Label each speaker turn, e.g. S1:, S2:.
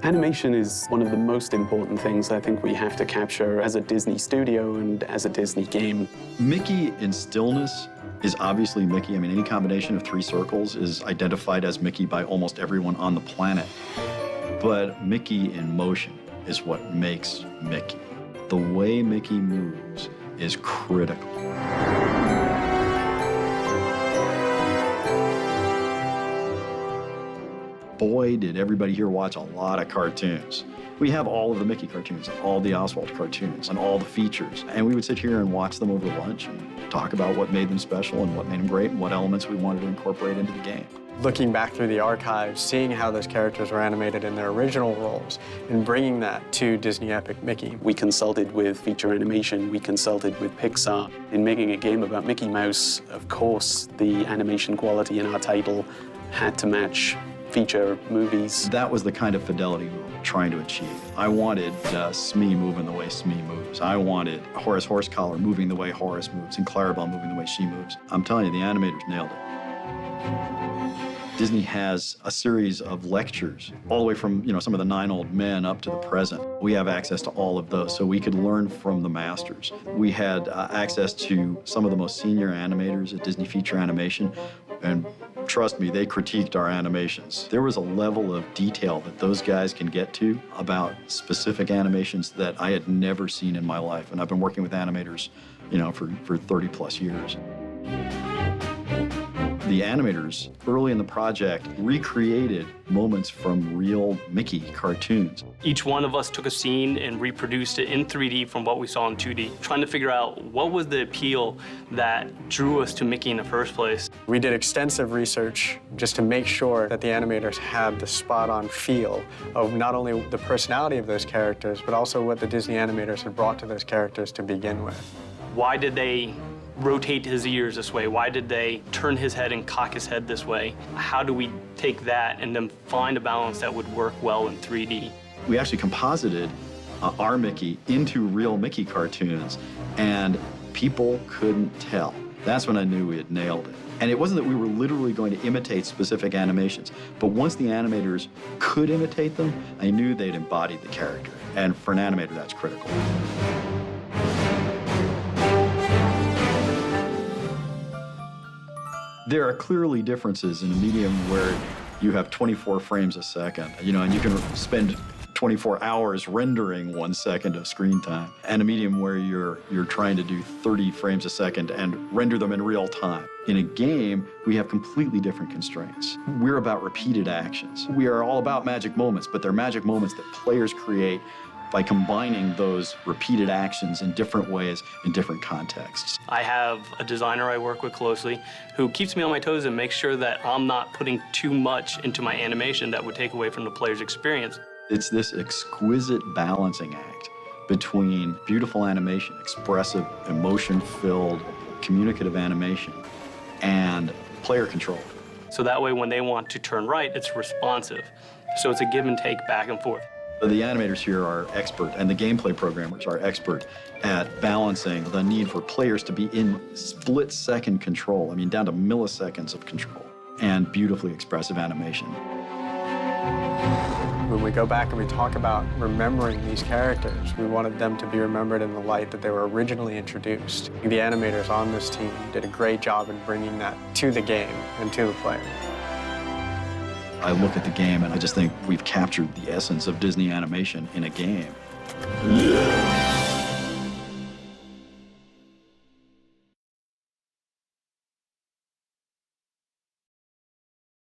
S1: Animation is one of the most important things I think we have to capture as a Disney studio and as a Disney game.
S2: Mickey in stillness is obviously Mickey. I mean, any combination of three circles is identified as Mickey by almost everyone on the planet. But Mickey in motion is what makes Mickey. The way Mickey moves is critical. Boy, did everybody here watch a lot of cartoons. We have all of the Mickey cartoons, all the Oswald cartoons, and all the features. And we would sit here and watch them over lunch and talk about what made them special and what made them great and what elements we wanted to incorporate into the game.
S3: Looking back through the archives, seeing how those characters were animated in their original roles, and bringing that to Disney Epic Mickey.
S1: We consulted with feature animation, we consulted with Pixar. In making a game about Mickey Mouse, of course, the animation quality in our title had to match feature movies.
S2: That was the kind of fidelity we were trying to achieve. I wanted Smee moving the way Smee moves. I wanted Horace Horsecollar moving the way Horace moves and Clarabelle moving the way she moves. I'm telling you, the animators nailed it. Disney has a series of lectures, all the way from some of the 9 old men up to the present. We have access to all of those, so we could learn from the masters. We had access to some of the most senior animators at Disney Feature Animation, and trust me, they critiqued our animations. There was a level of detail that those guys can get to about specific animations that I had never seen in my life, and I've been working with animators, for 30 plus years. The animators, early in the project, recreated moments from real Mickey cartoons.
S4: Each one of us took a scene and reproduced it in 3D from what we saw in 2D, trying to figure out what was the appeal that drew us to Mickey in the first place.
S3: We did extensive research just to make sure that the animators had the spot-on feel of not only the personality of those characters, but also what the Disney animators had brought to those characters to begin with.
S4: Why did they rotate his ears this way? Why did they turn his head and cock his head this way? How do we take that and then find a balance that would work well in 3D?
S2: We actually composited our Mickey into real Mickey cartoons, and people couldn't tell. That's when I knew we had nailed it. And it wasn't that we were literally going to imitate specific animations, but once the animators could imitate them, I knew they'd embodied the character. And for an animator, that's critical. There are clearly differences in a medium where you have 24 frames a second, and you can spend 24 hours rendering 1 second of screen time, and a medium where you're trying to do 30 frames a second and render them in real time. In a game, we have completely different constraints. We're about repeated actions. We are all about magic moments, but they're magic moments that players create by combining those repeated actions in different ways in different contexts.
S4: I have a designer I work with closely who keeps me on my toes and makes sure that I'm not putting too much into my animation that would take away from the player's experience.
S2: It's this exquisite balancing act between beautiful animation, expressive, emotion-filled, communicative animation, and player control.
S4: So that way when they want to turn right, it's responsive. So it's a give and take back and forth.
S2: The animators here are expert, and the gameplay programmers are expert at balancing the need for players to be in split-second control, down to milliseconds of control, and beautifully expressive animation.
S3: When we go back and we talk about remembering these characters, we wanted them to be remembered in the light that they were originally introduced. The animators on this team did a great job in bringing that to the game and to the player.
S2: I look at the game and I just think we've captured the essence of Disney animation in a game.